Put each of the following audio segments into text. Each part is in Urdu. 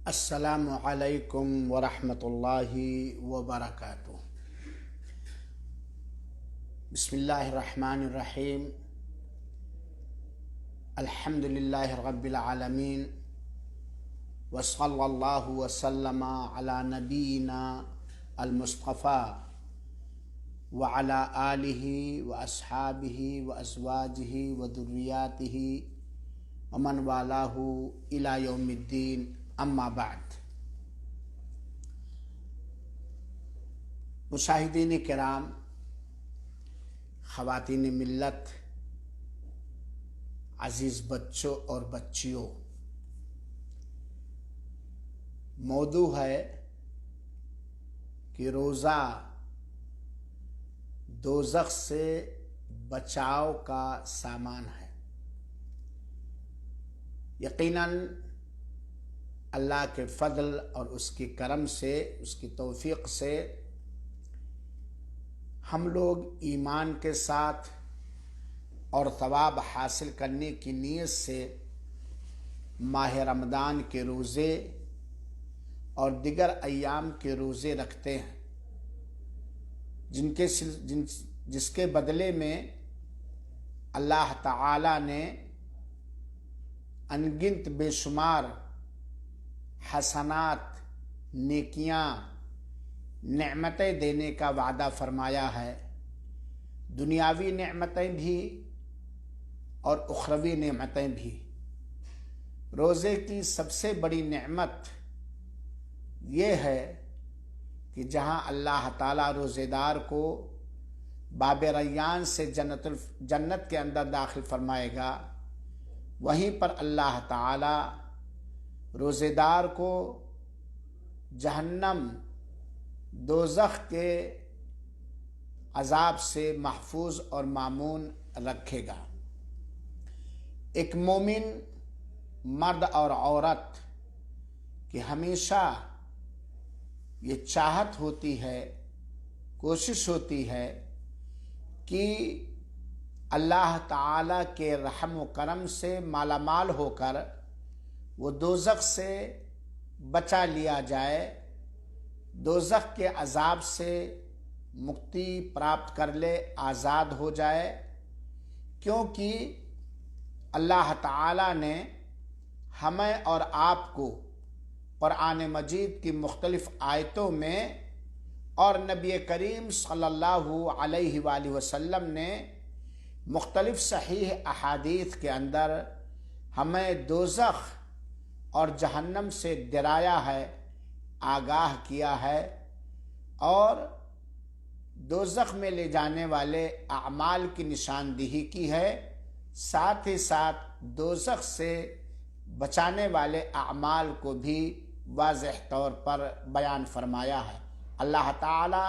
السلام علیکم ورحمۃ اللہ وبرکاتہ۔ بسم اللہ الرحمن الرحیم۔ الحمد للہ رب العالمین، وصلی اللہ وسلم علی نبینا المصطفیٰ وعلی آلہ واصحابہ وازواجہ وذریاتہ ومن والاہ الی یوم الدین، اما بعد۔ مشاہدین کرام، خواتین ملت، عزیز بچوں اور بچیوں، موضوع ہے کہ روزہ دوزخ سے بچاؤ کا سامان ہے۔ یقیناً اللہ کے فضل اور اس کی کرم سے، اس کی توفیق سے ہم لوگ ایمان کے ساتھ اور ثواب حاصل کرنے کی نیت سے ماہ رمضان کے روزے اور دیگر ایام کے روزے رکھتے ہیں، جس کے بدلے میں اللہ تعالی نے انگنت بے شمار حسنات، نیکیاں، نعمتیں دینے کا وعدہ فرمایا ہے، دنیاوی نعمتیں بھی اور اخروی نعمتیں بھی۔ روزے کی سب سے بڑی نعمت یہ ہے کہ جہاں اللہ تعالیٰ روزے دار کو باب ریان سے جنت کے اندر داخل فرمائے گا، وہیں پر اللہ تعالیٰ روزے دار کو جہنم، دوزخ کے عذاب سے محفوظ اور مامون رکھے گا۔ ایک مومن مرد اور عورت کی ہمیشہ یہ چاہت ہوتی ہے، کوشش ہوتی ہے کہ اللہ تعالیٰ کے رحم و کرم سے مالا مال ہو کر وہ دوزخ سے بچا لیا جائے، دوزخ کے عذاب سے مکتی پراپت کر لے، آزاد ہو جائے، کیونکہ اللہ تعالی نے ہمیں اور آپ کو قرآن مجید کی مختلف آیتوں میں اور نبی کریم صلی اللہ علیہ وآلہ وسلم نے مختلف صحیح احادیث کے اندر ہمیں دوزخ اور جہنم سے ڈرایا ہے، آگاہ کیا ہے، اور دوزخ میں لے جانے والے اعمال کی نشاندہی کی ہے، ساتھ ہی ساتھ دوزخ سے بچانے والے اعمال کو بھی واضح طور پر بیان فرمایا ہے۔ اللہ تعالی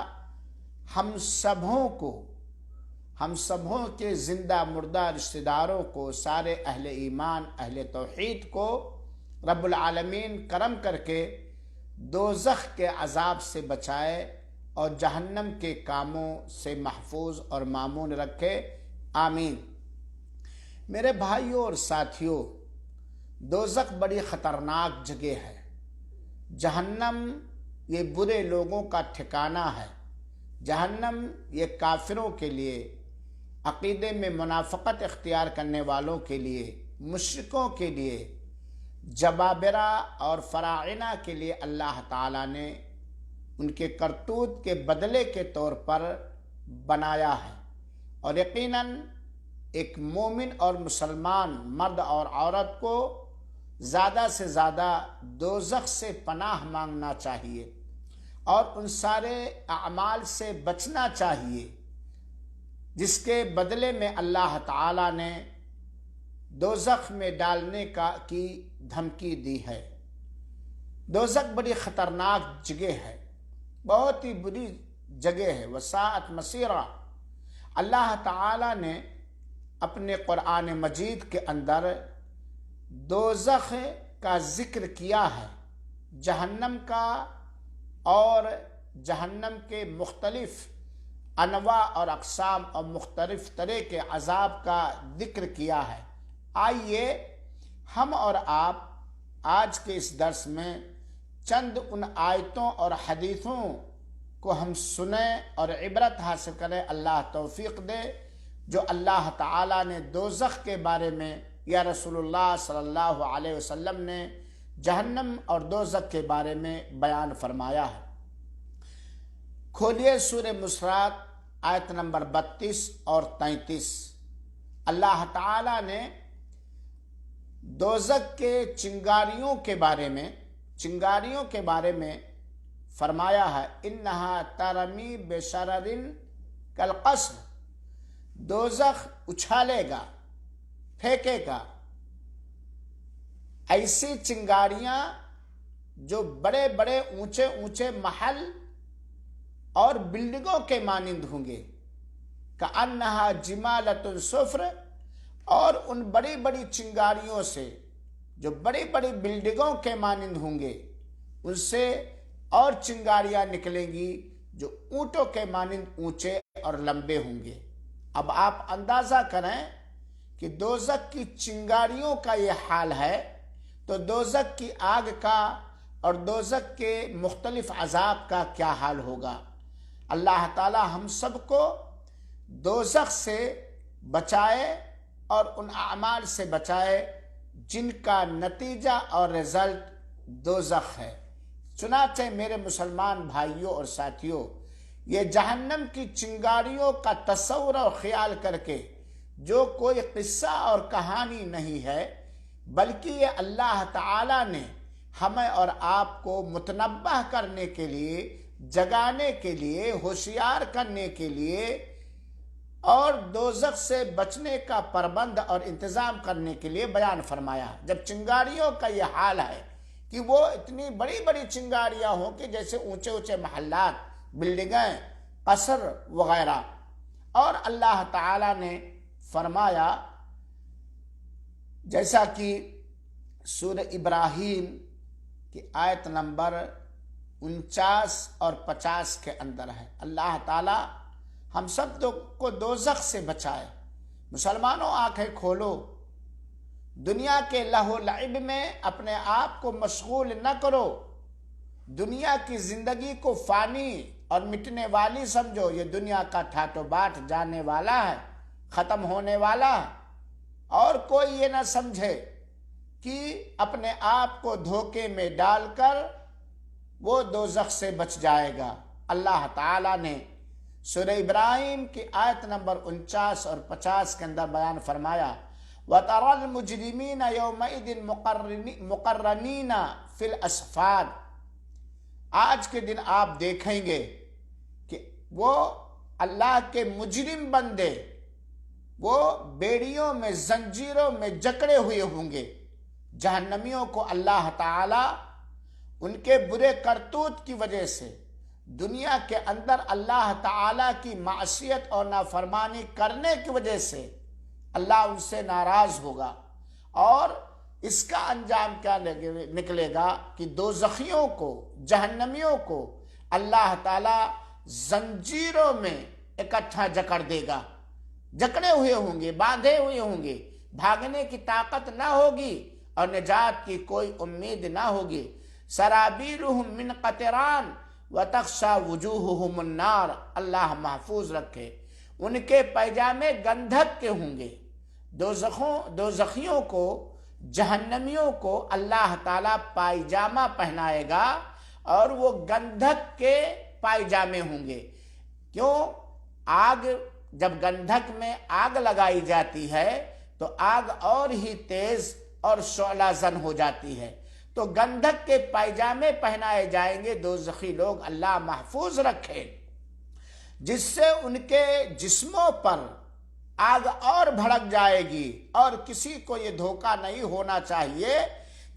ہم سبوں کے زندہ مردہ رشتہ داروں کو، سارے اہل ایمان، اہل توحید کو رب العالمین کرم کر کے دوزخ کے عذاب سے بچائے اور جہنم کے کاموں سے محفوظ اور مامون رکھے، آمین۔ میرے بھائیوں اور ساتھیوں، دوزخ بڑی خطرناک جگہ ہے۔ جہنم یہ برے لوگوں کا ٹھکانہ ہے۔ جہنم یہ کافروں کے لیے، عقیدے میں منافقت اختیار کرنے والوں کے لیے، مشرکوں کے لیے، جبابرہ اور فراعنہ کے لیے اللہ تعالیٰ نے ان کے کرتوت کے بدلے کے طور پر بنایا ہے۔ اور یقیناً ایک مومن اور مسلمان مرد اور عورت کو زیادہ سے زیادہ دوزخ سے پناہ مانگنا چاہیے اور ان سارے اعمال سے بچنا چاہیے جس کے بدلے میں اللہ تعالیٰ نے دوزخ میں ڈالنے کی دھمکی دی ہے۔ دوزخ بڑی خطرناک جگہ ہے، بہت ہی بری جگہ ہے، وساعت مسیرہ۔ اللہ تعالی نے اپنے قرآن مجید کے اندر دوزخ کا ذکر کیا ہے، جہنم کا اور جہنم کے مختلف انواع اور اقسام اور مختلف طرح کے عذاب کا ذکر کیا ہے۔ آئیے ہم اور آپ آج کے اس درس میں چند ان آیتوں اور حدیثوں کو ہم سنیں اور عبرت حاصل کریں۔ اللہ توفیق دے۔ جو اللہ تعالیٰ نے دوزخ کے بارے میں یا رسول اللہ صلی اللہ علیہ وسلم نے جہنم اور دوزخ کے بارے میں بیان فرمایا ہے۔ کھولیے سورہ مسرات آیت نمبر 32 اور 33۔ اللہ تعالیٰ نے دوزخ کے چنگاریوں کے بارے میں فرمایا ہے، انہا ترمی بشرر کالقصر، دوزخ اچھالے گا، پھینکے گا ایسی چنگاریاں جو بڑے بڑے اونچے اونچے محل اور بلڈنگوں کے مانند ہوں گے، کأنہا جمالۃ صفر، اور ان بڑی بڑی چنگاریوں سے جو بڑی بڑی بلڈنگوں کے مانند ہوں گے، ان سے اور چنگاریاں نکلیں گی جو اونٹوں کے مانند اونچے اور لمبے ہوں گے۔ اب آپ اندازہ کریں کہ دوزخ کی چنگاریوں کا یہ حال ہے تو دوزخ کی آگ کا اور دوزخ کے مختلف عذاب کا کیا حال ہوگا۔ اللہ تعالی ہم سب کو دوزخ سے بچائے اور ان اعمال سے بچائے جن کا نتیجہ اور رزلٹ دوزخ ہے۔ چنانچہ میرے مسلمان بھائیوں اور ساتھیوں، یہ جہنم کی چنگاریوں کا تصور اور خیال کر کے جو کوئی قصہ اور کہانی نہیں ہے، بلکہ یہ اللہ تعالیٰ نے ہمیں اور آپ کو متنبہ کرنے کے لیے، جگانے کے لیے، ہوشیار کرنے کے لیے اور دوزخ سے بچنے کا پربند اور انتظام کرنے کے لیے بیان فرمایا۔ جب چنگاریوں کا یہ حال ہے کہ وہ اتنی بڑی بڑی چنگاریاں ہوں کہ جیسے اونچے اونچے محلات، بلڈنگیں، قصر وغیرہ، اور اللہ تعالیٰ نے فرمایا جیسا کہ سورہ ابراہیم کی آیت نمبر 49 اور 50 کے اندر ہے، اللہ تعالیٰ ہم سب کو دوزخ سے بچائے۔ مسلمانوں آنکھیں کھولو، دنیا کے لہو لعب میں اپنے آپ کو مشغول نہ کرو، دنیا کی زندگی کو فانی اور مٹنے والی سمجھو۔ یہ دنیا کا ٹھاٹ و باٹ جانے والا ہے، ختم ہونے والا ہے، اور کوئی یہ نہ سمجھے کہ اپنے آپ کو دھوکے میں ڈال کر وہ دوزخ سے بچ جائے گا۔ اللہ تعالیٰ نے سورہ ابراہیم کی آیت نمبر 49 اور 50 کے اندر بیان فرمایا، وَتَرَى الْمُجْرِمِينَ يَوْمَئِذٍ مُقَرَّنِينَ فِي الْأَصْفَادِ، آج کے دن آپ دیکھیں گے کہ وہ اللہ کے مجرم بندے وہ بیڑیوں میں، زنجیروں میں جکڑے ہوئے ہوں گے۔ جہنمیوں کو اللہ تعالی ان کے برے کرتوت کی وجہ سے دنیا کے اندر اللہ تعالی کی معصیت اور نافرمانی کرنے کی وجہ سے اللہ ان سے ناراض ہوگا، اور اس کا انجام کیا نکلے گا کہ دوزخیوں کو، جہنمیوں کو اللہ تعالی زنجیروں میں اکٹھا جکڑ دے گا، جکڑے ہوئے ہوں گے، باندھے ہوئے ہوں گے، بھاگنے کی طاقت نہ ہوگی اور نجات کی کوئی امید نہ ہوگی۔ سرابیلہم من قطران وتخشی وجوہہم النار، اللہ محفوظ رکھے، ان کے پیجامے گندھک کے ہوں گے۔ دوزخیوں کو، جہنمیوں کو اللہ تعالیٰ پائجامہ پہنائے گا اور وہ گندھک کے پائجامے ہوں گے۔ کیوں؟ آگ، جب گندھک میں آگ لگائی جاتی ہے تو آگ اور ہی تیز اور شعلہ زن ہو جاتی ہے، تو گندھک کے پائجامے پہنائے جائیں گے دوزخی لوگ، اللہ محفوظ رکھے، جس سے ان کے جسموں پر آگ اور بھڑک جائے گی۔ اور کسی کو یہ دھوکہ نہیں ہونا چاہیے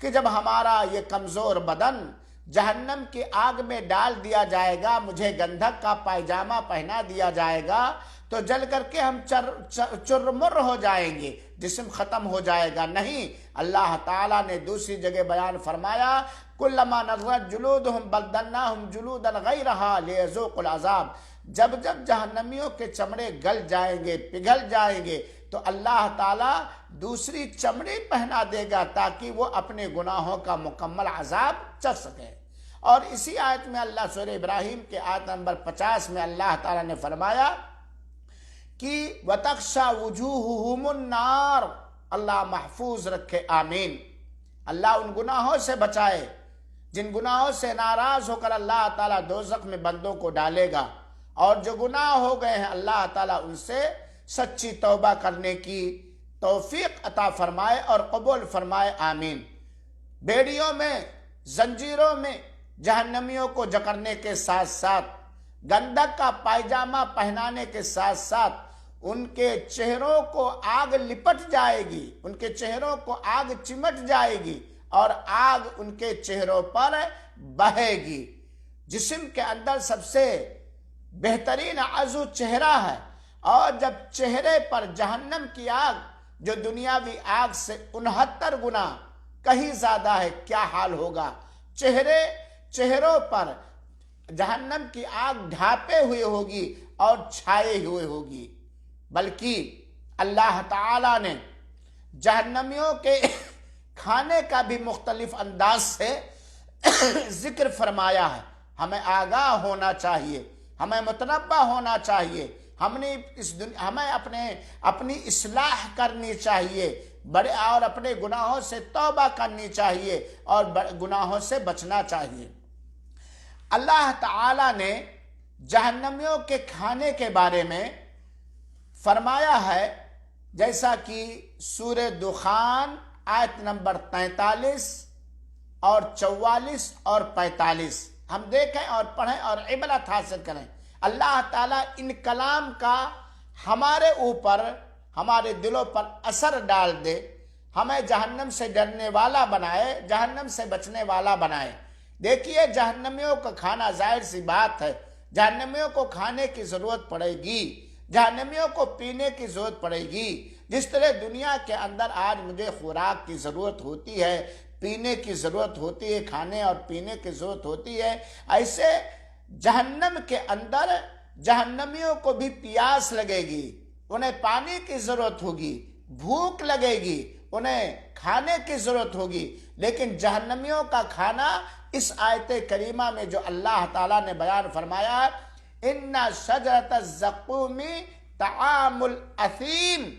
کہ جب ہمارا یہ کمزور بدن جہنم کی آگ میں ڈال دیا جائے گا، مجھے گندھک کا پائجامہ پہنا دیا جائے گا تو جل کر کے ہم چرمر ہو جائیں گے، جسم ختم ہو جائے گا۔ نہیں، اللہ تعالیٰ نے دوسری جگہ بیان فرمایا، کلما نضجت جلودہم بدلناہم جلودا غیرہا لیذوقوا العذاب، جب جب جہنمیوں کے چمڑے گل جائیں گے، پگھل جائیں گے، تو اللہ تعالیٰ دوسری چمڑی پہنا دے گا تاکہ وہ اپنے گناہوں کا مکمل عذاب چکھ سکے۔ اور اسی آیت میں اللہ سورہ ابراہیم کے آیت نمبر 50 میں اللہ تعالیٰ نے فرمایا کہ وَتَخْشَى وُجُوهُهُمُ النَّارُ، اللہ محفوظ رکھے، آمین۔ اللہ ان گناہوں سے بچائے جن گناہوں سے ناراض ہو کر اللہ تعالیٰ دوزخ میں بندوں کو ڈالے گا، اور جو گناہ ہو گئے ہیں اللہ تعالیٰ ان سے سچی توبہ کرنے کی توفیق عطا فرمائے اور قبول فرمائے، آمین۔ بیڑیوں میں، زنجیروں میں جہنمیوں کو جکڑنے کے ساتھ ساتھ، گندک کا پائجامہ پہنانے کے ساتھ ساتھ ان کے چہروں کو آگ لپٹ جائے گی، ان کے چہروں کو آگ چمٹ جائے گی اور آگ ان کے چہروں پر بہے گی۔ جسم کے اندر سب سے بہترین عضو چہرہ ہے، اور جب چہرے پر جہنم کی آگ جو دنیاوی آگ سے 69 گنا کہیں زیادہ ہے، کیا حال ہوگا؟ چہروں پر جہنم کی آگ ڈھانپے ہوئے ہوگی اور چھائے ہوئے ہوگی۔ بلکہ اللہ تعالیٰ نے جہنمیوں کے کھانے کا بھی مختلف انداز سے ذکر فرمایا ہے۔ ہمیں آگاہ ہونا چاہیے، ہمیں متنبہ ہونا چاہیے، ہمیں اپنی اصلاح کرنی چاہیے، اور اپنے گناہوں سے توبہ کرنی چاہیے اور گناہوں سے بچنا چاہیے۔ اللہ تعالیٰ نے جہنمیوں کے کھانے کے بارے میں فرمایا ہے، جیسا کہ سورہ دخان آیت نمبر 43 اور 44 اور 45 ہم دیکھیں اور پڑھیں اور عبرت حاصل کریں۔ اللہ تعالیٰ ان کلام کا ہمارے اوپر، ہمارے دلوں پر اثر ڈال دے، ہمیں جہنم سے ڈرنے والا بنائے، جہنم سے بچنے والا بنائے۔ دیکھیے جہنمیوں کا کھانا، ظاہر سی بات ہے جہنمیوں کو کھانے کی ضرورت پڑے گی، جہنمیوں کو پینے کی ضرورت پڑے گی۔ جس طرح دنیا کے اندر آج مجھے خوراک کی ضرورت ہوتی ہے، پینے کی ضرورت ہوتی ہے، کھانے اور پینے کی ضرورت ہوتی ہے، ایسے جہنم کے اندر جہنمیوں کو بھی پیاس لگے گی، انہیں پانی کی ضرورت ہوگی، بھوک لگے گی، انہیں کھانے کی ضرورت ہوگی۔ لیکن جہنمیوں کا کھانا اس آیت کریمہ میں جو اللہ تعالیٰ نے بیان فرمایا، ان شجرۃ الزقوم طعام الاثیم،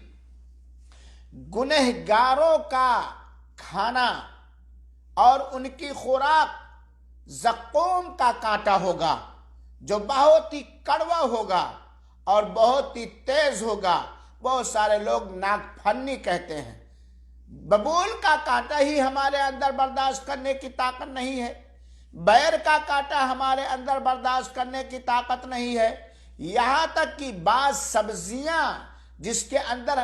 گنہگاروں کا کھانا اور ان کی خوراک زقوم کا کانٹا ہوگا، جو بہت ہی کڑوا ہوگا اور بہت ہی تیز ہوگا۔ بہت سارے لوگ ناک پھنی کہتے ہیں، ببول کا کانٹا ہی ہمارے اندر برداشت کرنے کی طاقت نہیں ہے، بیر کا کانٹا ہمارے اندر برداشت کرنے کی طاقت نہیں ہے، یہاں تک کہ بعض سبزیاں جس کے اندر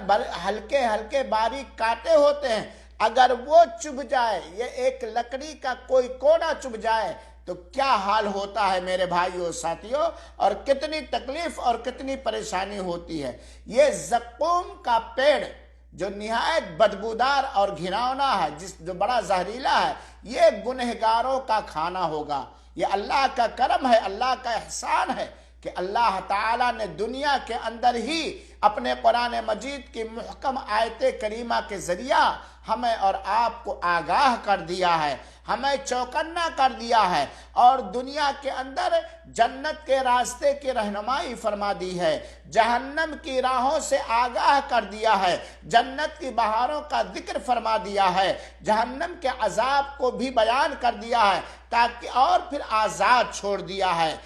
ہلکے ہلکے باریک کانٹے ہوتے ہیں، اگر وہ چبھ جائے، یہ ایک لکڑی کا کوئی کونا چبھ جائے تو کیا حال ہوتا ہے میرے بھائیوں ساتھیوں، اور کتنی تکلیف اور کتنی پریشانی ہوتی ہے۔ یہ زقوم کا پیڑ جو نہایت بدبودار اور گھناؤنا ہے، جو بڑا زہریلا ہے، یہ گنہگاروں کا کھانا ہوگا۔ یہ اللہ کا کرم ہے، اللہ کا احسان ہے کہ اللہ تعالیٰ نے دنیا کے اندر ہی اپنے قرآن مجید کی محکم آیت کریمہ کے ذریعہ ہمیں اور آپ کو آگاہ کر دیا ہے، ہمیں چوکنا کر دیا ہے، اور دنیا کے اندر جنت کے راستے کی رہنمائی فرما دی ہے، جہنم کی راہوں سے آگاہ کر دیا ہے، جنت کی بہاروں کا ذکر فرما دیا ہے، جہنم کے عذاب کو بھی بیان کر دیا ہے، تاکہ اور پھر آزاد چھوڑ دیا ہے۔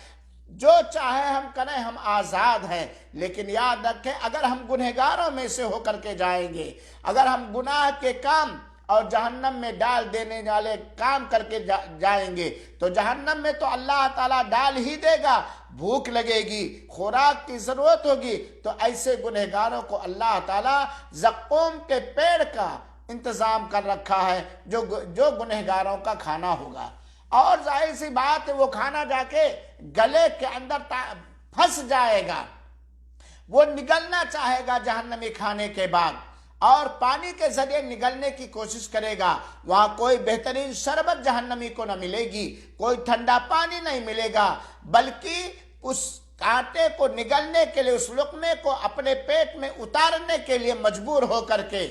جو چاہے ہم کریں، ہم آزاد ہیں، لیکن یاد رکھیں اگر ہم گنہگاروں میں سے ہو کر کے جائیں گے، اگر ہم گناہ کے کام اور جہنم میں ڈال دینے والے کام کر کے جائیں گے تو جہنم میں تو اللہ تعالیٰ ڈال ہی دے گا، بھوک لگے گی، خوراک کی ضرورت ہوگی، تو ایسے گنہگاروں کو اللہ تعالیٰ زقوم کے پیڑ کا انتظام کر رکھا ہے جو گنہگاروں کا کھانا ہوگا۔ اور ظاہر سی بات ہے وہ کھانا جا کے گلے کے اندر پھنس جائے گا، وہ نگلنا چاہے گا جہنمی کھانے کے بعد، اور پانی کے ذریعے نگلنے کی کوشش کرے گا، وہاں کوئی بہترین شربت جہنمی کو نہ ملے گی، کوئی ٹھنڈا پانی نہیں ملے گا، بلکہ اس کانٹے کو نگلنے کے لیے، اس لقمے کو اپنے پیٹ میں اتارنے کے لیے مجبور ہو کر کے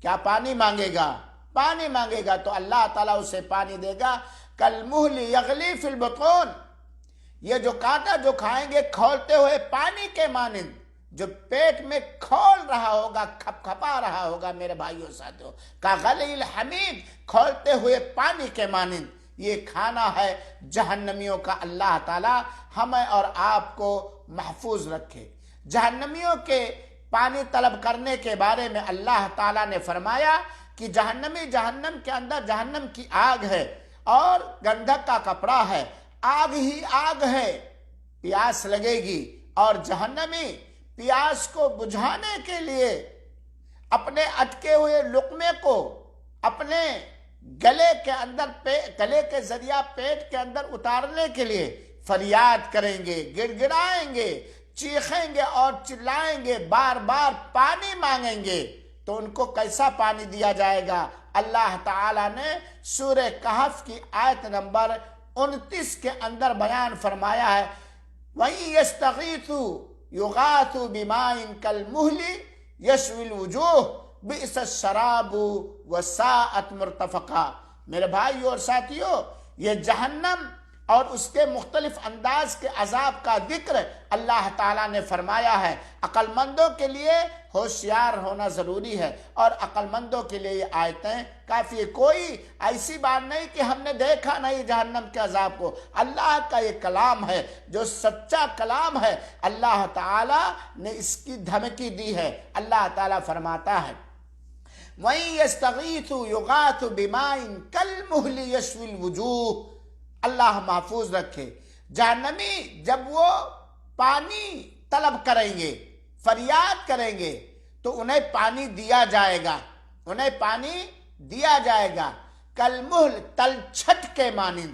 کیا پانی مانگے گا؟ پانی مانگے گا تو اللہ تعالیٰ اسے پانی دے گا۔ کالمہل یغلی فی البطون، یہ جو کانٹا جو کھائیں گے کھولتے ہوئے پانی کے مانند، جو پیٹ میں کھول رہا ہوگا، کھپ کھپا رہا ہوگا میرے بھائیوں ساتھیوں، کاغلی الحمیم، کھولتے ہوئے پانی کے مانند، یہ کھانا ہے جہنمیوں کا۔ اللہ تعالی ہمیں اور آپ کو محفوظ رکھے۔ جہنمیوں کے پانی طلب کرنے کے بارے میں اللہ تعالیٰ نے فرمایا کہ جہنمی جہنم کے اندر جہنم کی آگ ہے اور گندھک کا کپڑا ہے، آگ ہی آگ ہے، پیاس لگے گی اور جہنمی پیاس کو بجھانے کے لیے اپنے اٹکے ہوئے لقمے کو اپنے گلے کے اندر گلے کے ذریعہ پیٹ کے اندر اتارنے کے لیے فریاد کریں گے، گڑ گڑائیں گے، چیخیں گے اور چلائیں گے، بار بار پانی مانگیں گے۔ تو ان کو کیسا پانی دیا جائے گا؟ اللہ تعالیٰ نے سورہ کہف کی آیت نمبر 29 کے اندر بیان فرمایا ہے، وَإِن يَسْتَغِيثُوا يُغَاثُوا بِمَاءٍ كَالْمُهْلِ يَشْوِي الْوُجُوهَ بِئْسَ الشَّرَابُ وَسَاءَتْ مُرْتَفَقًا۔ میرے بھائیو اور ساتھیو، یہ جہنم اور اس کے مختلف انداز کے عذاب کا ذکر اللہ تعالیٰ نے فرمایا ہے۔ عقل مندوں کے لیے ہوشیار ہونا ضروری ہے اور عقل مندوں کے لیے یہ آیتیں کافی ہے۔ کوئی ایسی بات نہیں کہ ہم نے دیکھا نہیں جہنم کے عذاب کو، اللہ کا یہ کلام ہے جو سچا کلام ہے۔ اللہ تعالیٰ نے اس کی دھمکی دی ہے۔ اللہ تعالیٰ فرماتا ہے، وَإِن يَسْتَغِيثُوا يُغَاثُوا بِمَاءٍ كَالْمُهْلِ يَشْوِي الْوُجُوهَ۔ اللہ محفوظ رکھے۔ جہنمی جب وہ پانی طلب کریں گے، فریاد کریں گے، تو انہیں پانی دیا جائے گا، انہیں پانی دیا جائے گا کالمہل، تلچھٹ کے مانند۔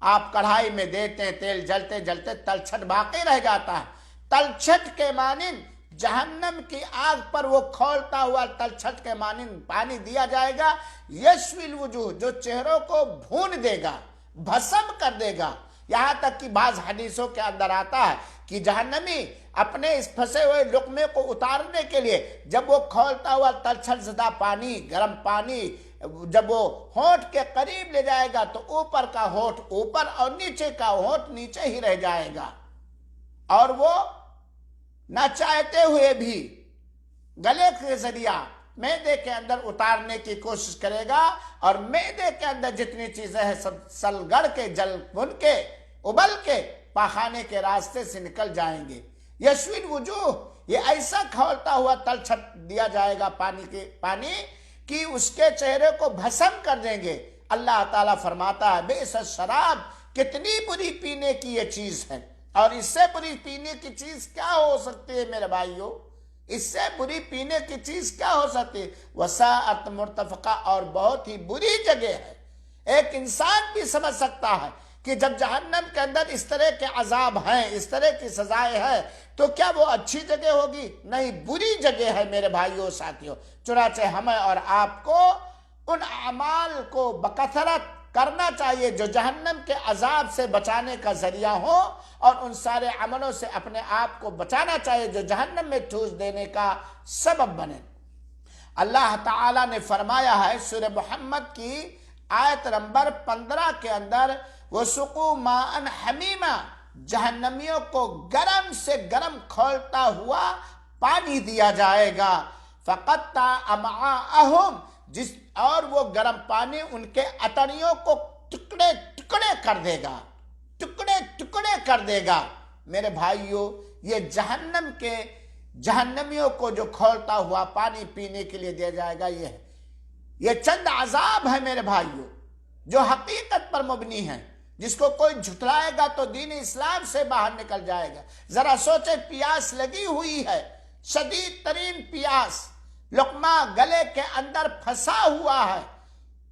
آپ کڑھائی میں دیتے ہیں، تیل جلتے جلتے تلچھٹ باقی رہ جاتا ہے، تلچھٹ کے مانند جہنم کی آگ پر وہ کھولتا ہوا تلچھٹ کے مانند پانی دیا جائے گا، یشوی الوجوہ، جو چہروں کو بھون دے گا، بھسم کر دے گا۔ یہاں تک کہ بعض حدیثوں کے اندر آتا ہے کہ جہنمی اپنے اس پھنسے ہوئے لقمے کو اتارنے کے لیے جب وہ کھولتا ہوا تلچھٹ زدہ پانی، گرم پانی جب وہ ہونٹ کے قریب لے جائے گا تو اوپر کا ہونٹ اوپر اور نیچے کا ہونٹ نیچے ہی رہ جائے گا، اور وہ نہ چاہتے ہوئے بھی گلے کے ذریعہ معدے کے اندر اتارنے کی کوشش کرے گا، اور معدے کے اندر جتنی چیزیں ہیں سب سلگڑ کے، جل بن کے، ابل کے پاخانے کے راستے سے نکل جائیں گے۔ یشوی الوجوہ، یہ ایسا کھولتا ہوا تلچھٹ دیا جائے گا پانی کہ اس کے چہرے کو بھسم کر دیں گے۔ اللہ تعالیٰ فرماتا ہے، بئس الشراب، کتنی بری پینے کی یہ چیز ہے، اور اس سے بری پینے کی چیز کیا ہو سکتی ہے میرے بھائیوں؟ اس سے بری پینے کی چیز کیا ہو سکتی ہے؟ وساءت مرتفقہ، اور بہت ہی بری جگہ ہے۔ ایک انسان بھی سمجھ سکتا ہے کہ جب جہنم کے اندر اس طرح کے عذاب ہیں، اس طرح کی سزائیں ہیں، تو کیا وہ اچھی جگہ ہوگی؟ نہیں، بری جگہ ہے میرے بھائیوں ساتھیوں۔ چنانچہ ہمیں اور آپ کو ان اعمال کو بکثرت کرنا چاہیے جو جہنم کے عذاب سے بچانے کا ذریعہ ہو، اور ان سارے عملوں سے اپنے آپ کو بچانا چاہیے جو جہنم میں ٹھوس دینے کا سبب بنے۔ اللہ تعالیٰ نے فرمایا ہے سورہ محمد کی آیت نمبر 15 کے اندر، وَسُقُوا مَاءً حَمِيمًا، جہنمیوں کو گرم سے گرم کھولتا ہوا پانی دیا جائے گا، فَقَطَّعَ أَمْعَاءَهُمْ، اور وہ گرم پانی ان کے اتڑیوں کو ٹکڑے ٹکڑے کر دے گا، ٹکڑے ٹکڑے کر دے گا۔ میرے بھائیوں، یہ جہنم کے جہنمیوں کو جو کھولتا ہوا پانی پینے کے لیے دیا جائے گا، یہ چند عذاب ہے میرے بھائیوں جو حقیقت پر مبنی ہے۔ جس کو کوئی جھٹلائے گا تو دین اسلام سے باہر نکل جائے گا۔ ذرا سوچے، پیاس لگی ہوئی ہے، شدید ترین پیاس، لقمہ گلے کے اندر پھنسا ہوا ہے،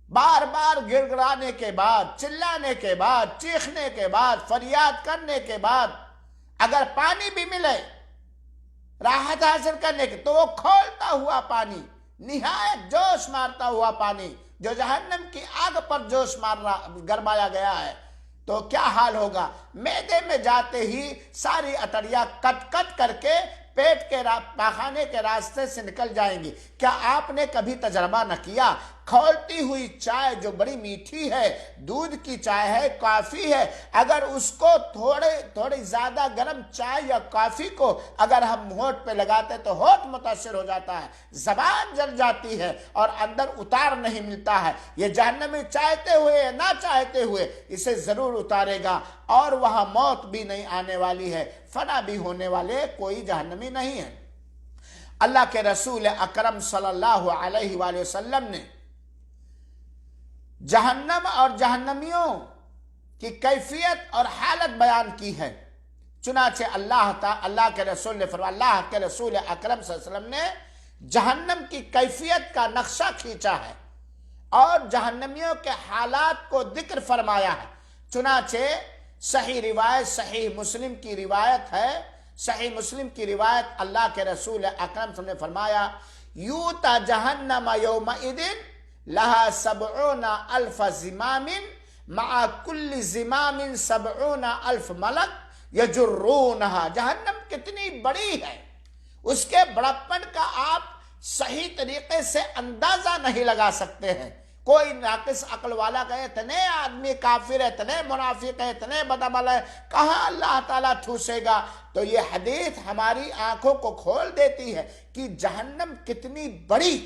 بار بار گڑ گڑانے کے بعد، چلانے کے بعد، چیخنے کے بعد، فریاد کرنے کے بعد اگر پانی بھی ملے راحت حاصل کرنے کے، تو وہ کھولتا ہوا پانی، نہایت جوش مارتا ہوا پانی جو جہنم کی آگ پر جوش گرمایا گیا ہے، تو کیا حال ہوگا؟ معدے میں جاتے ہی ساری اتڑیاں کٹ کٹ کر کے پیٹ کے پاخانے کے راستے سے نکل جائیں گی۔ کیا آپ نے کبھی تجربہ نہ کیا کھولتی ہوئی چائے جو بڑی میٹھی ہے، دودھ کی چائے ہے، کافی ہے، اگر اس کو تھوڑی زیادہ گرم چائے یا کافی کو اگر ہم ہونٹ پہ لگاتے تو ہونٹ متاثر ہو جاتا ہے، زبان جل جاتی ہے اور اندر اتار نہیں ملتا ہے۔ یہ جہنمی چاہتے ہوئے یا نہ چاہتے ہوئے اسے ضرور اتارے گا، اور وہاں موت بھی نہیں آنے والی ہے، فنا بھی ہونے والے کوئی جہنمی نہیں ہے۔ اللہ کے رسول اکرم صلی اللہ علیہ وآلہ وسلم نے جہنم اور جہنمیوں کی کیفیت اور حالت بیان کی ہے۔ چنانچہ اللہ کے رسول نے فرمایا، اللہ کے رسول اکرم صلی اللہ علیہ وسلم نے جہنم کی کیفیت کا نقشہ کھینچا ہے اور جہنمیوں کے حالات کو ذکر فرمایا ہے۔ چنانچہ صحیح روایت، صحیح مسلم کی روایت ہے، صحیح مسلم کی روایت اللہ کے رسول اکرم صلی اللہ علیہ وسلم نے فرمایا، یوتا جہنم یومئذ لہا 70,000 زمام مع کل زمام 70,000 ملک یجرونہا۔ جہنم کتنی بڑی ہے، اس کے بڑپن کا آپ صحیح طریقے سے اندازہ نہیں لگا سکتے ہیں۔ کوئی ناقص عقل والا کہے اتنے آدمی کافر ہے، اتنے منافق ہے، اتنے بدعمل ہے، کہاں اللہ تعالیٰ ٹھوسے گا؟ تو یہ حدیث ہماری آنکھوں کو کھول دیتی ہے کہ جہنم کتنی بڑی،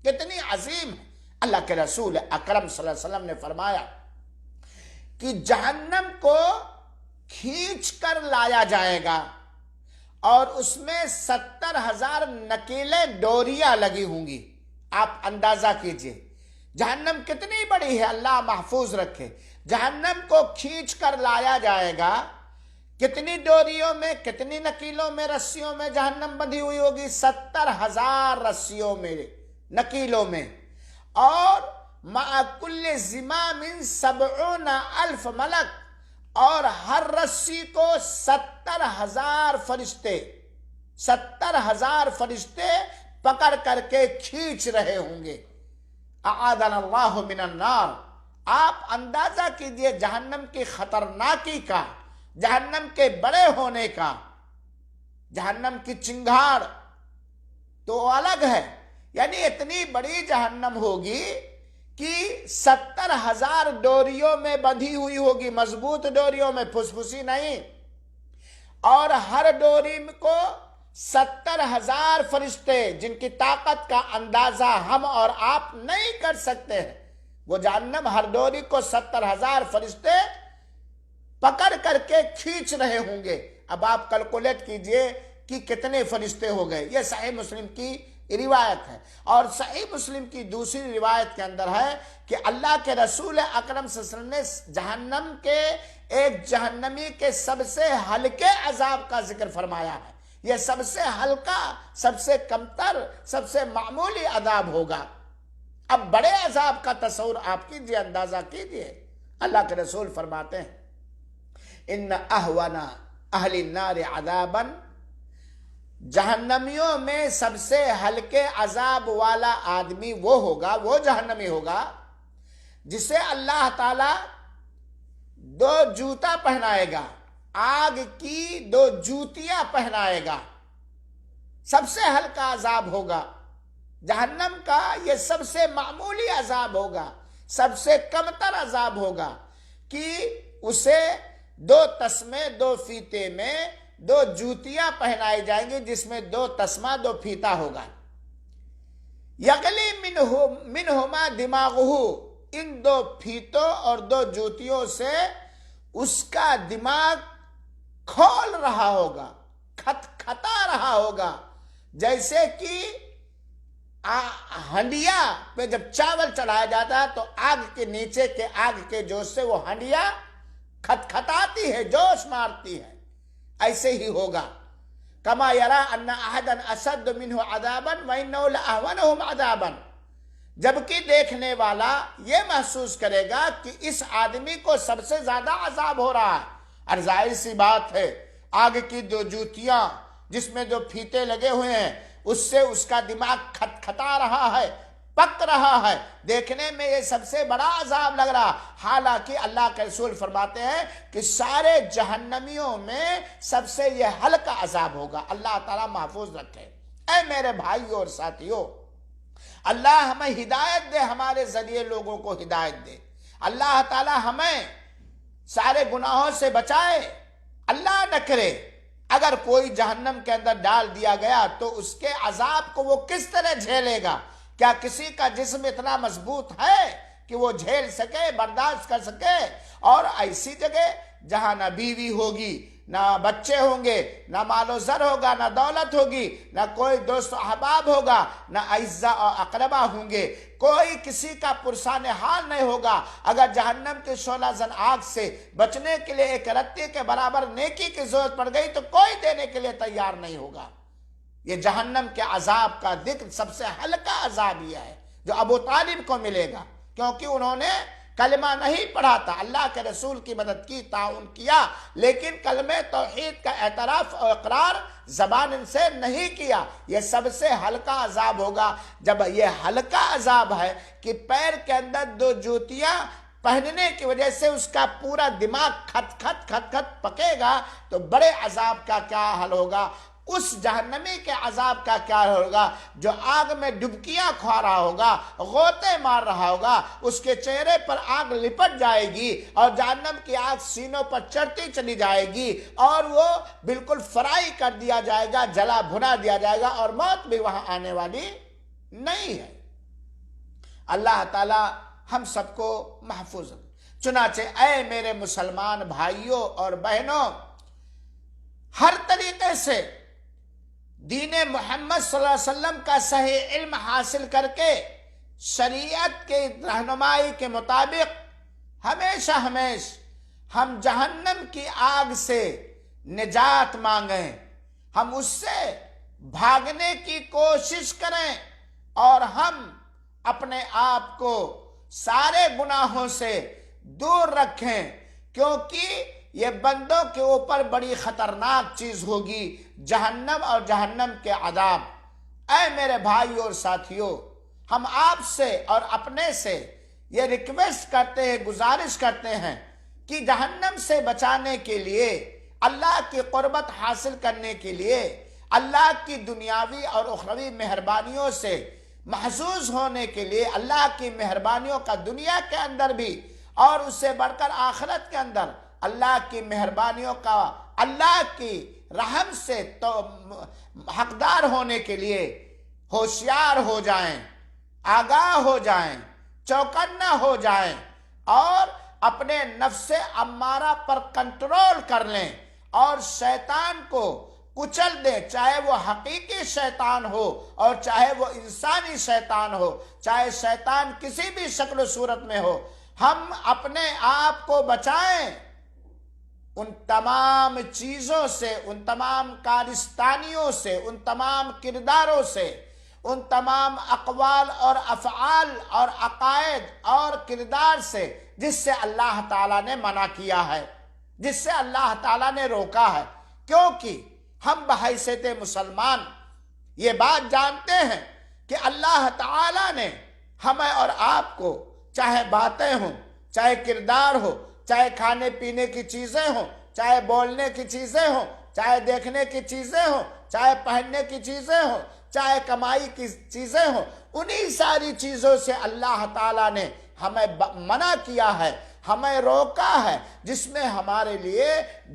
کتنی عظیم ہے۔ اللہ کے رسول اکرم صلی اللہ علیہ وسلم نے فرمایا کہ جہنم کو کھینچ کر لایا جائے گا اور اس میں 70,000 نکیلیں ڈوریاں لگی ہوں گی۔ آپ اندازہ کیجئے جہنم کتنی بڑی ہے، اللہ محفوظ رکھے۔ جہنم کو کھینچ کر لایا جائے گا، کتنی ڈوریوں میں، کتنی نکیلوں میں، رسیوں میں جہنم بندھی ہوئی ہوگی؟ 70,000 رسیوں میں، نکیلوں میں، اور مع کل زمام 70,000 ملک، اور ہر رسی کو 70,000 فرشتے، 70,000 فرشتے پکڑ کر کے کھینچ رہے ہوں گے۔ اعاذنا اللہ من النار۔ آپ اندازہ کیجئے جہنم کی خطرناکی کا، جہنم کے بڑے ہونے کا۔ جہنم کی چنگھاڑ تو الگ ہے، یعنی اتنی بڑی جہنم ہوگی کہ 70,000 ڈوریوں میں بندھی ہوئی ہوگی، مضبوط ڈوریوں میں، پھسپھسی نہیں، اور ہر ڈوری کو 70,000 فرشتے جن کی طاقت کا اندازہ ہم اور آپ نہیں کر سکتے ہیں۔ وہ جہنم ہر ڈوری کو 70,000 فرشتے پکڑ کر کے کھینچ رہے ہوں گے۔ اب آپ کیلکولیٹ کیجئے کہ کتنے فرشتے ہو گئے۔ یہ صحیح مسلم کی روایت ہے، اور صحیح مسلم کی دوسری روایت کے اندر ہے کہ اللہ کے رسول اکرم صلی اللہ علیہ وسلم نے جہنم کے ایک جہنمی کے سب سے ہلکے عذاب کا ذکر فرمایا ہے۔ یہ سب سے ہلکا، سب سے کمتر، سب سے معمولی عذاب ہوگا۔ اب بڑے عذاب کا تصور آپ کیجئے، اندازہ کیجئے۔ اللہ کے رسول فرماتے ہیں، ان اہون اہل النار عذابا، جہنمیوں میں سب سے ہلکے عذاب والا آدمی وہ ہوگا، وہ جہنمی ہوگا جسے اللہ تعالی 2 جوتا پہنائے گا، آگ کی 2 جوتیاں پہنائے گا۔ سب سے ہلکا عذاب ہوگا جہنم کا، یہ سب سے معمولی عذاب ہوگا، سب سے کمتر عذاب ہوگا کہ اسے 2 تسمے، 2 فیتے میں 2 جوتیاں پہنائی جائیں گی، جس میں 2 تسمہ 2 فیتا ہوگا۔ یغلی منہما دماغہ، ان 2 فیتوں اور 2 جوتیوں سے اس کا دماغ کھول رہا ہوگا، کھٹکھٹا رہا ہوگا، جیسے کہ ہنڈیا پہ جب چاول چڑھایا جاتا ہے تو آگ کے نیچے کے آگ کے جوش سے وہ ہنڈیا کھٹکھٹاتی ہے، جوش مارتی ہے، ایسے ہی ہوگا۔ کما یرا ان احدا اشد منہ عذابا وانہ لاہونہم عذابا، جبکہ دیکھنے والا یہ محسوس کرے گا کہ اس آدمی کو سب سے زیادہ عذاب ہو رہا ہے۔ اور ظاہر سی بات ہے، آگ کی 2 جوتیاں جس میں 2 پھیتے لگے ہوئے ہیں، اس سے اس کا دماغ کھٹکھٹا رہا ہے، پک رہا ہے، دیکھنے میں یہ سب سے بڑا عذاب لگ رہا۔ حالانکہ اللہ کے رسول فرماتے ہیں کہ سارے جہنمیوں میں سب سے یہ ہلکا عذاب ہوگا۔ اللہ تعالیٰ محفوظ رکھے۔ اے میرے بھائیوں اور ساتھیوں، اللہ ہمیں ہدایت دے، ہمارے ذریعے لوگوں کو ہدایت دے۔ اللہ تعالی ہمیں سارے گناہوں سے بچائے۔ اللہ نہ کرے اگر کوئی جہنم کے اندر ڈال دیا گیا تو اس کے عذاب کو وہ کس طرح جھیلے گا؟ کیا کسی کا جسم اتنا مضبوط ہے کہ وہ جھیل سکے، برداشت کر سکے؟ اور ایسی جگہ جہاں نہ بیوی ہوگی، نہ بچے ہوں گے، نہ مال و زر ہوگا، نہ دولت ہوگی، نہ کوئی دوست و احباب ہوگا، نہ اعزاء اور اقربا ہوں گے، کوئی کسی کا پرسان حال نہیں ہوگا۔ اگر جہنم کے شعلہ زن آگ سے بچنے کے لیے ایک رتی کے برابر نیکی کی ضرورت پڑ گئی تو کوئی دینے کے لیے تیار نہیں ہوگا۔ یہ جہنم کے عذاب کا ذکر سب سے ہلکا عذاب یہ ہے جو ابو طالب کو ملے گا، کیونکہ انہوں نے کلمہ نہیں پڑھا تھا، اللہ کے رسول کی مدد کی، تعاون کیا، لیکن کلمہ توحید کا اعتراف اور اقرار زبان ان سے نہیں کیا۔ یہ سب سے ہلکا عذاب ہوگا۔ جب یہ ہلکا عذاب ہے کہ پیر کے اندر 2 جوتیاں پہننے کی وجہ سے اس کا پورا دماغ کھٹ کھٹ کھٹ کھٹ پکے گا، تو بڑے عذاب کا کیا حل ہوگا؟ اس جہنمی کے عذاب کا کیا ہوگا جو آگ میں ڈبکیاں کھا رہا ہوگا، غوطے مار رہا ہوگا، اس کے چہرے پر آگ لپٹ جائے گی اور جہنم کی آگ سینوں پر چڑھتی چلی جائے گی اور وہ بالکل فرائی کر دیا جائے گا، جلا بھنا دیا جائے گا اور موت بھی وہاں آنے والی نہیں ہے۔ اللہ تعالی ہم سب کو محفوظ رکھے۔ چنانچہ اے میرے مسلمان بھائیوں اور بہنوں، ہر طریقے سے دین محمد صلی اللہ علیہ وسلم کا صحیح علم حاصل کر کے شریعت کے رہنمائی کے مطابق ہمیشہ ہم جہنم کی آگ سے نجات مانگیں، ہم اس سے بھاگنے کی کوشش کریں اور ہم اپنے آپ کو سارے گناہوں سے دور رکھیں، کیونکہ یہ بندوں کے اوپر بڑی خطرناک چیز ہوگی، جہنم اور جہنم کے عذاب۔ اے میرے بھائیو اور ساتھیو، ہم آپ سے اور اپنے سے یہ ریکویسٹ کرتے ہیں، گزارش کرتے ہیں کہ جہنم سے بچانے کے لیے، اللہ کی قربت حاصل کرنے کے لیے، اللہ کی دنیاوی اور اخروی مہربانیوں سے محظوظ ہونے کے لیے، اللہ کی مہربانیوں کا دنیا کے اندر بھی اور اس سے بڑھ کر آخرت کے اندر اللہ کی مہربانیوں کا، اللہ کی رحم سے تو حقدار ہونے کے لیے ہوشیار ہو جائیں، آگاہ ہو جائیں، چوکنا ہو جائیں اور اپنے نفس امارہ پر کنٹرول کر لیں اور شیطان کو کچل دیں، چاہے وہ حقیقی شیطان ہو اور چاہے وہ انسانی شیطان ہو، چاہے شیطان کسی بھی شکل و صورت میں ہو۔ ہم اپنے آپ کو بچائیں ان تمام چیزوں سے، ان تمام کارستانیوں سے، ان تمام کرداروں سے، ان تمام اقوال اور افعال اور عقائد اور کردار سے جس سے اللہ تعالیٰ نے منع کیا ہے، جس سے اللہ تعالیٰ نے روکا ہے، کیونکہ ہم بحیثیت مسلمان یہ بات جانتے ہیں کہ اللہ تعالیٰ نے ہمیں اور آپ کو، چاہے باتیں ہوں، چاہے کردار ہو، چاہے کھانے پینے کی چیزیں ہوں، چاہے بولنے کی چیزیں ہوں، چاہے دیکھنے کی چیزیں ہوں، چاہے پہننے کی چیزیں ہوں، چاہے کمائی کی چیزیں ہوں، انہی ساری چیزوں سے اللہ تعالیٰ نے ہمیں منع کیا ہے، ہمیں روکا ہے، جس میں ہمارے لیے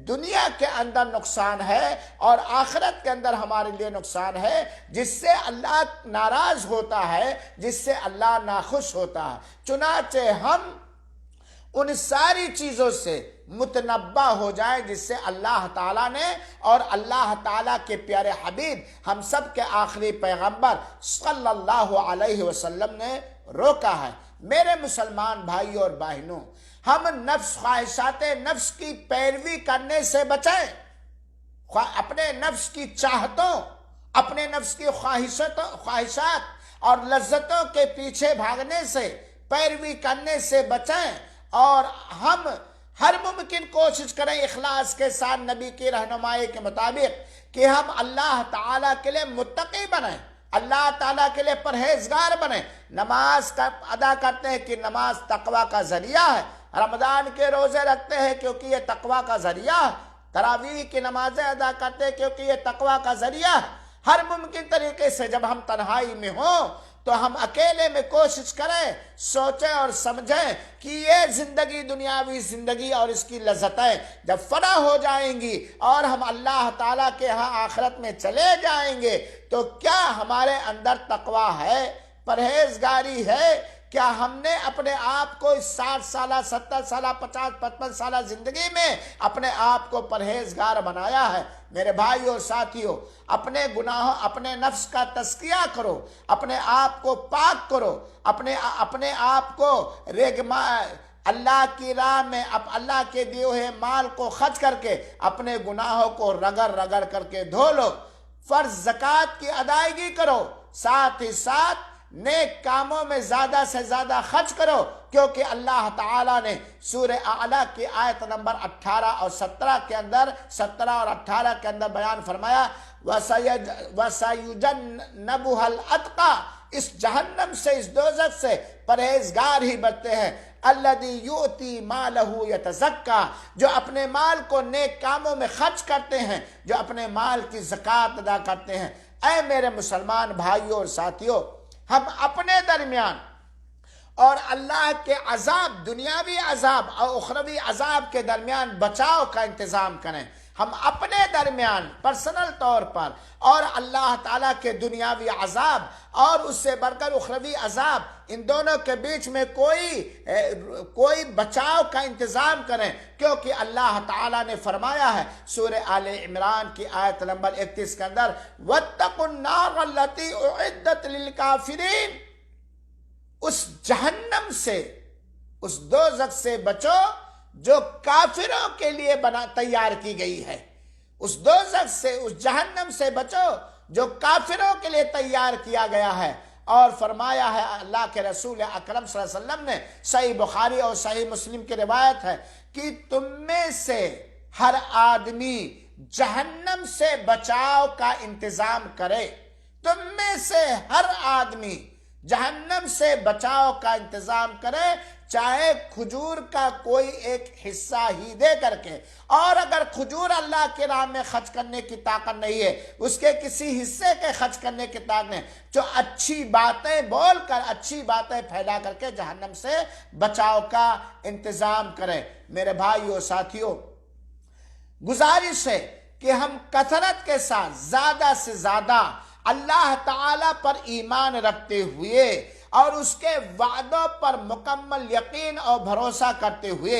دنیا کے اندر نقصان ہے اور آخرت کے اندر ہمارے لیے نقصان ہے، جس سے اللہ ناراض ہوتا ہے، جس سے اللہ ناخوش ہوتا ہے۔ چنانچہ ہم ان ساری چیزوں سے متنبہ ہو جائے جس سے اللہ تعالیٰ نے اور اللہ تعالیٰ کے پیارے حبیب ہم سب کے آخری پیغمبر صلی اللہ علیہ وسلم نے روکا ہے۔ میرے مسلمان بھائیوں اور بہنوں، ہم نفس، خواہشات نفس کی پیروی کرنے سے بچیں، اپنے نفس کی چاہتوں، اپنے نفس کی خواہشات اور لذتوں کے پیچھے بھاگنے سے، پیروی کرنے سے بچیں اور ہم ہر ممکن کوشش کریں اخلاص کے ساتھ نبی کی رہنمائی کے مطابق کہ ہم اللہ تعالیٰ کے لیے متقی بنیں، اللہ تعالیٰ کے لیے پرہیزگار بنیں۔ نماز کا ادا کرتے ہیں کہ نماز تقوی کا ذریعہ ہے، رمضان کے روزے رکھتے ہیں کیونکہ یہ تقوی کا ذریعہ ہے، تراویح کی نمازیں ادا کرتے ہیں کیونکہ یہ تقوی کا ذریعہ ہے۔ ہر ممکن طریقے سے جب ہم تنہائی میں ہوں تو ہم اکیلے میں کوشش کریں، سوچیں اور سمجھیں کہ یہ زندگی دنیاوی زندگی اور اس کی لذتیں جب فنا ہو جائیں گی اور ہم اللہ تعالیٰ کے ہاں آخرت میں چلے جائیں گے تو کیا ہمارے اندر تقویٰ ہے، پرہیزگاری ہے؟ کیا ہم نے اپنے آپ کو اس 60 سالہ 70 سالہ 50 55 سالہ زندگی میں اپنے آپ کو پرہیزگار بنایا ہے؟ میرے بھائیو اور ساتھیو، اپنے گناہوں، اپنے نفس کا تزکیہ کرو، اپنے آپ کو پاک کرو، اپنے آپ کو اللہ کی راہ میں اللہ کے دیے ہوئے مال کو خرچ کر کے اپنے گناہوں کو رگڑ رگڑ کر کے دھو لو، فرض زکوٰۃ کی ادائیگی کرو، ساتھ ہی ساتھ نیک کاموں میں زیادہ سے زیادہ خرچ کرو، کیونکہ اللہ تعالیٰ نے سورہ اعلیٰ کی آیت نمبر 18 اور 17 کے اندر 17 اور 18 کے اندر بیان فرمایا وَسَيُجَنَّبُهَا الْأَتْقَى، اس جہنم سے، اس دوزخ سے پرہیزگار ہی بچتے ہیں، الَّذِي يُؤْتِي مَالَهُ يَتَزَكَّى، جو اپنے مال کو نیک کاموں میں خرچ کرتے ہیں، جو اپنے مال کی زکوٰۃ ادا کرتے ہیں۔ اے میرے مسلمان بھائیوں اور ساتھیوں، ہم اپنے درمیان اور اللہ کے عذاب، دنیاوی عذاب اور اخروی عذاب کے درمیان بچاؤ کا انتظام کریں۔ ہم اپنے درمیان پرسنل طور پر اور اللہ تعالیٰ کے دنیاوی عذاب اور اس سے بڑھ کر اخروی عذاب، ان دونوں کے بیچ میں کوئی بچاؤ کا انتظام کریں، کیونکہ اللہ تعالیٰ نے فرمایا ہے سورہ آل عمران کی آیت نمبر 31 کے اندر وَاتَّقُوا النَّارَ الَّتِي أُعِدَّتْ لِلْكَافِرِينَ، اس جہنم سے، اس دوزخ سے بچو جو کافروں کے لیے تیار کی گئی ہے، اس دوزخ سے، اس جہنم سے بچو جو کافروں کے لیے تیار کیا گیا ہے۔ اور فرمایا ہے اللہ کے رسول اکرم صلی اللہ علیہ وسلم نے، صحیح بخاری اور صحیح مسلم کی روایت ہے کہ تم میں سے ہر آدمی جہنم سے بچاؤ کا انتظام کرے، تم میں سے ہر آدمی جہنم سے بچاؤ کا انتظام کرے، چاہے کھجور کا کوئی ایک حصہ ہی دے کر کے، اور اگر کھجور اللہ کے راہ میں خرچ کرنے کی طاقت نہیں ہے، اس کے کسی حصے کے خرچ کرنے کی طاقت نہیں، جو اچھی باتیں بول کر، اچھی باتیں پھیلا کر کے جہنم سے بچاؤ کا انتظام کریں۔ میرے بھائیو ساتھیو، گزارش ہے کہ ہم کثرت کے ساتھ زیادہ سے زیادہ اللہ تعالیٰ پر ایمان رکھتے ہوئے اور اس کے وعدوں پر مکمل یقین اور بھروسہ کرتے ہوئے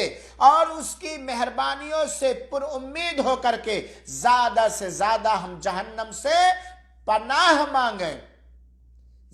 اور اس کی مہربانیوں سے پر امید ہو کر کے زیادہ سے زیادہ ہم جہنم سے پناہ مانگیں،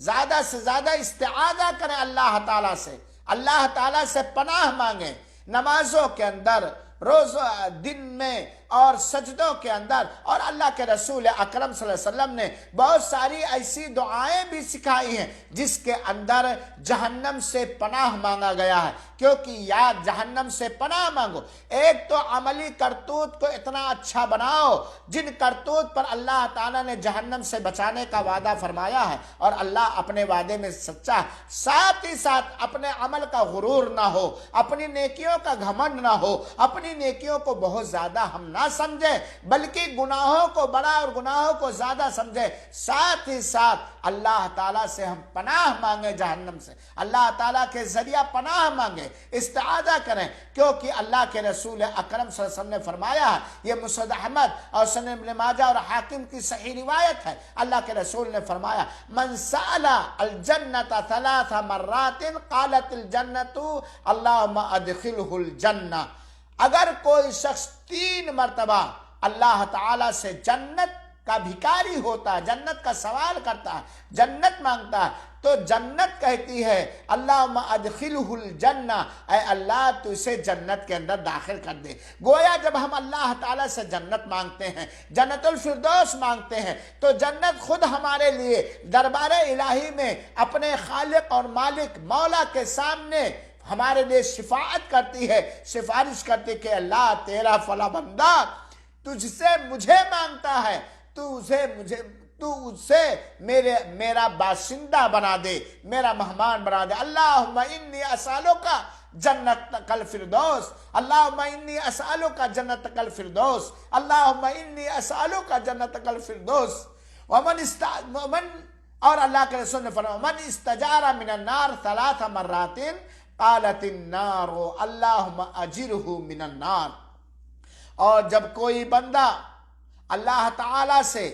زیادہ سے زیادہ استعاذہ کریں اللہ تعالیٰ سے، اللہ تعالیٰ سے پناہ مانگیں، نمازوں کے اندر، روز دن میں اور سجدوں کے اندر۔ اور اللہ کے رسول اکرم صلی اللہ علیہ وسلم نے بہت ساری ایسی دعائیں بھی سکھائی ہیں جس کے اندر جہنم سے پناہ مانگا گیا ہے، کیونکہ یاد جہنم سے پناہ مانگو، ایک تو عملی کرتوت کو اتنا اچھا بناؤ جن کرتوت پر اللہ تعالیٰ نے جہنم سے بچانے کا وعدہ فرمایا ہے اور اللہ اپنے وعدے میں سچا ہے، ساتھ ہی ساتھ اپنے عمل کا غرور نہ ہو، اپنی نیکیوں کا گھمنڈ نہ ہو، اپنی نیکیوں کو بہت زیادہ ہم نہ سمجھیں بلکہ گناہوں کو بڑا اور گناہوں کو زیادہ سمجھیں، ساتھ ہی ساتھ اللہ تعالیٰ سے ہم پناہ مانگیں جہنم سے، اللہ تعالیٰ کے ذریعہ پناہ مانگیں، استعاذہ کریں، کیونکہ اللہ کے رسول اکرم صلی اللہ علیہ وسلم نے فرمایا ہے، یہ مسند احمد اور سنن ابن ماجہ اور حاکم کی صحیح روایت ہے، اللہ کے رسول نے فرمایا من سأل الجنة 3 مرات قالت الجنة اللہم ادخلہ الجنہ، اگر کوئی شخص 3 مرتبہ اللہ تعالیٰ سے جنت کا بھکاری ہوتا ہے، جنت کا سوال کرتا ہے، جنت مانگتا ہے، تو جنت کہتی ہے اللہم ادخلہ الجنہ، اے اللہ تو اسے جنت کے اندر داخل کر دے۔ گویا جب ہم اللہ تعالیٰ سے جنت مانگتے ہیں، جنت الفردوس مانگتے ہیں، تو جنت خود ہمارے لیے دربار الہی میں اپنے خالق اور مالک مولا کے سامنے ہمارے لیے شفاعت کرتی ہے، سفارش کرتی کہ اللہ تیرا فلاں بندہ تجھ سے مجھے مانگتا ہے، تو اسے میرا باشندہ بنا دے، میرا مہمان بنا دے۔ اللہم انی اسألک جنتک الفردوس، اللہم انی اسألک جنتک الفردوس، اللہم انی اسألک جنتک الفردوس۔ ومن اور اللہ کے رسول نے فرمایا من استجار من النار 3 مرات قالت النار اللہم اجرہ من النار. اور جب کوئی بندہ اللہ تعالی سے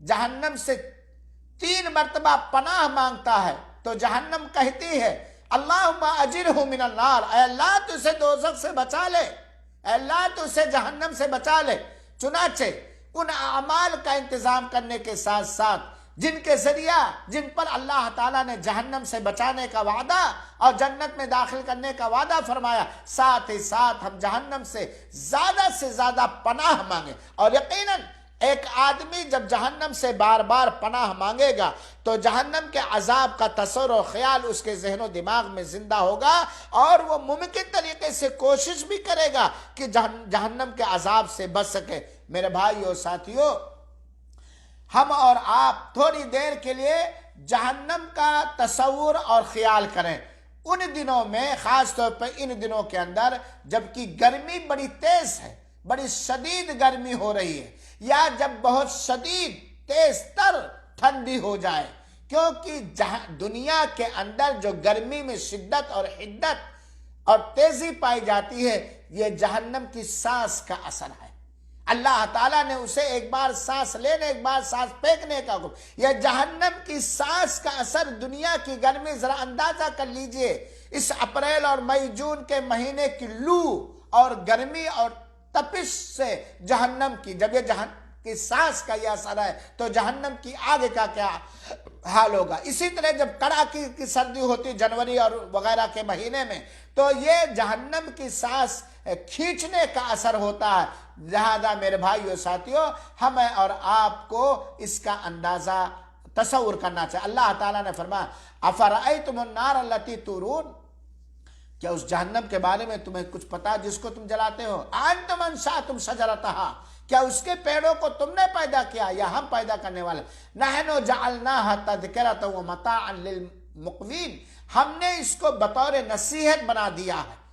جہنم سے 3 مرتبہ پناہ مانگتا ہے تو جہنم کہتی ہے اللہم اجرہ من النار، اے اللہ تو اسے دوزخ سے بچا لے، اے اللہ تو اسے جہنم سے بچا لے. چنانچہ ان اعمال کا انتظام کرنے کے ساتھ ساتھ جن کے ذریعہ جن پر اللہ تعالیٰ نے جہنم سے بچانے کا وعدہ اور جنت میں داخل کرنے کا وعدہ فرمایا، ساتھ ہی ساتھ ہم جہنم سے زیادہ پناہ مانگیں. اور یقیناً ایک آدمی جب جہنم سے بار بار پناہ مانگے گا تو جہنم کے عذاب کا تصور و خیال اس کے ذہن و دماغ میں زندہ ہوگا، اور وہ ممکن طریقے سے کوشش بھی کرے گا کہ جہنم کے عذاب سے بچ سکے. میرے بھائیو ساتھیو، ہم اور آپ تھوڑی دیر کے لیے جہنم کا تصور اور خیال کریں. ان دنوں میں، خاص طور پر ان دنوں کے اندر جبکہ گرمی بڑی تیز ہے، بڑی شدید گرمی ہو رہی ہے، یا جب بہت شدید تیز تر ٹھنڈی ہو جائے، کیونکہ دنیا کے اندر جو گرمی میں شدت اور حدت اور تیزی پائی جاتی ہے، یہ جہنم کی سانس کا اثر ہے. اللہ تعالیٰ نے اسے ایک بار سانس لینے ایک بار سانس پھینکنے کا حکم. یہ جہنم کی سانس کا اثر دنیا کی گرمی ذرا اندازہ کر لیجئے. اس اپریل اور مئی جون کے مہینے کی لو اور گرمی اور تپش سے جہنم کی، جب یہ جہنم کی سانس کا یہ اثر ہے تو جہنم کی آگ کا کیا حال ہوگا. اسی طرح جب کڑاکی کی سردی ہوتی جنوری اور وغیرہ کے مہینے میں تو یہ جہنم کی سانس کھینچنے کا اثر ہوتا ہے. لہذا میرے بھائیو ساتھیو، ہمیں اور آپ کو اس کا اندازہ تصور کرنا چاہیے. اللہ تعالیٰ نے فرمایا افرأیتم النار التی تورون، کیا اس جہنم کے بارے میں تمہیں کچھ پتا جس کو تم جلاتے ہو؟ انتم انشأتم شجرتہا، کیا اس کے پیڑوں کو تم نے پیدا کیا یا ہم پیدا کرنے والے؟ نحن جعلناها تذکرۃ ومتاعا للمقوین، ہم نے اس کو بطور نصیحت بنا دیا ہے،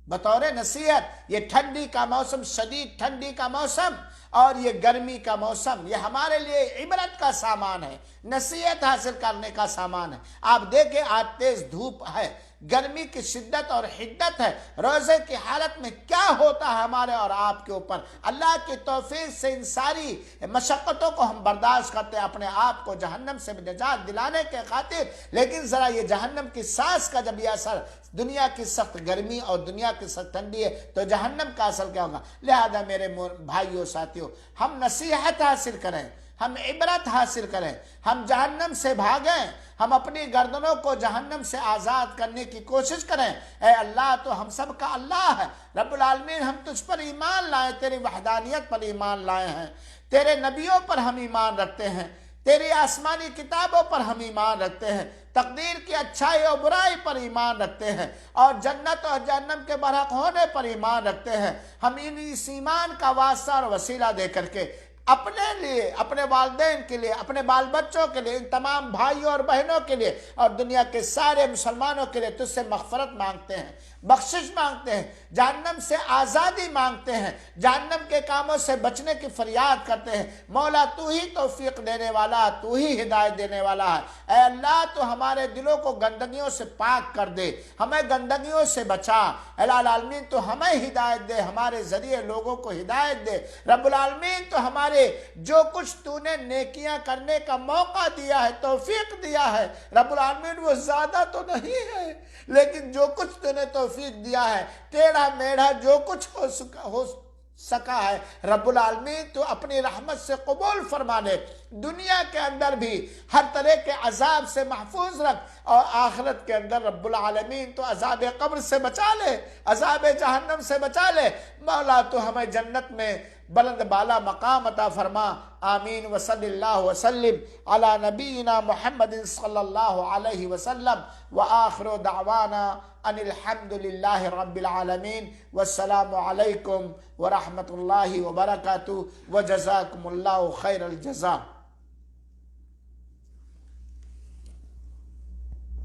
بطور نصیحت. یہ ٹھنڈی کا موسم، شدید ٹھنڈی کا موسم اور یہ گرمی کا موسم، یہ ہمارے لیے عبرت کا سامان ہے، نصیحت حاصل کرنے کا سامان ہے. آپ دیکھیں آج تیز دھوپ ہے، گرمی کی شدت اور حدت ہے، روزے کی حالت میں کیا ہوتا ہے ہمارے اور آپ کے اوپر. اللہ کی توفیق سے ان ساری مشقتوں کو ہم برداشت کرتے ہیں اپنے آپ کو جہنم سے نجات دلانے کے خاطر. لیکن ذرا یہ جہنم کی سانس کا جب یہ اثر، دنیا کی سخت گرمی اور دنیا کی سخت ٹھنڈی ہے تو جہنم کا اثر کیا ہوگا. لہذا میرے بھائیوں ساتھیوں، ہم نصیحت حاصل کریں، ہم عبرت حاصل کریں، ہم جہنم سے بھاگیں، ہم اپنی گردنوں کو جہنم سے آزاد کرنے کی کوشش کریں. اے اللہ تو ہم سب کا اللہ ہے، رب العالمین ہم تجھ پر ایمان لائے، تیری وحدانیت پر ایمان لائے ہیں، تیرے نبیوں پر ہم ایمان رکھتے ہیں، تیری آسمانی کتابوں پر ہم ایمان رکھتے ہیں، تقدیر کی اچھائی اور برائی پر ایمان رکھتے ہیں، اور جنت اور جہنم کے برحق ہونے پر ایمان رکھتے ہیں. ہم اس ایمان کا واسطہ اور وسیلہ دے کر کے اپنے لیے، اپنے والدین کے لیے، اپنے بال بچوں کے لیے، ان تمام بھائیوں اور بہنوں کے لیے اور دنیا کے سارے مسلمانوں کے لیے تجھ سے مغفرت مانگتے ہیں، بخشش مانگتے ہیں، جہنم سے آزادی مانگتے ہیں، جہنم کے کاموں سے بچنے کی فریاد کرتے ہیں. مولا تو ہی توفیق دینے والا، تو ہی ہدایت دینے والا ہے. اے اللہ تو ہمارے دلوں کو گندگیوں سے پاک کر دے، ہمیں گندگیوں سے بچا. اے العالمین تو ہمیں ہدایت دے، ہمارے ذریعے لوگوں کو ہدایت دے. رب العالمین تو ہمارے جو کچھ تو نے نیکیاں کرنے کا موقع دیا ہے، توفیق دیا ہے، رب العالمین وہ زیادہ تو نہیں ہے، لیکن جو کچھ تو نے توفیق دیا ہے، ٹیڑھا میڑھا جو کچھ ہو سکا ہے، رب العالمین تو اپنی رحمت سے قبول فرما لے. دنیا کے اندر بھی ہر طرح کے عذاب سے محفوظ رکھ، اور آخرت کے اندر رب العالمین تو عذاب قبر سے بچا لے، عذاب جہنم سے بچا لے. مولا تو ہمیں جنت میں بلند بالا مقام عطا فرما. آمین. وصلی اللہ وسلم علی نبینا محمد صلی اللہ علیہ وسلم، وآخر دعوانا ان الحمد للہ رب العالمین. والسلام علیکم ورحمۃ اللہ وبرکاتہ، وجزاکم اللہ خیر الجزاء.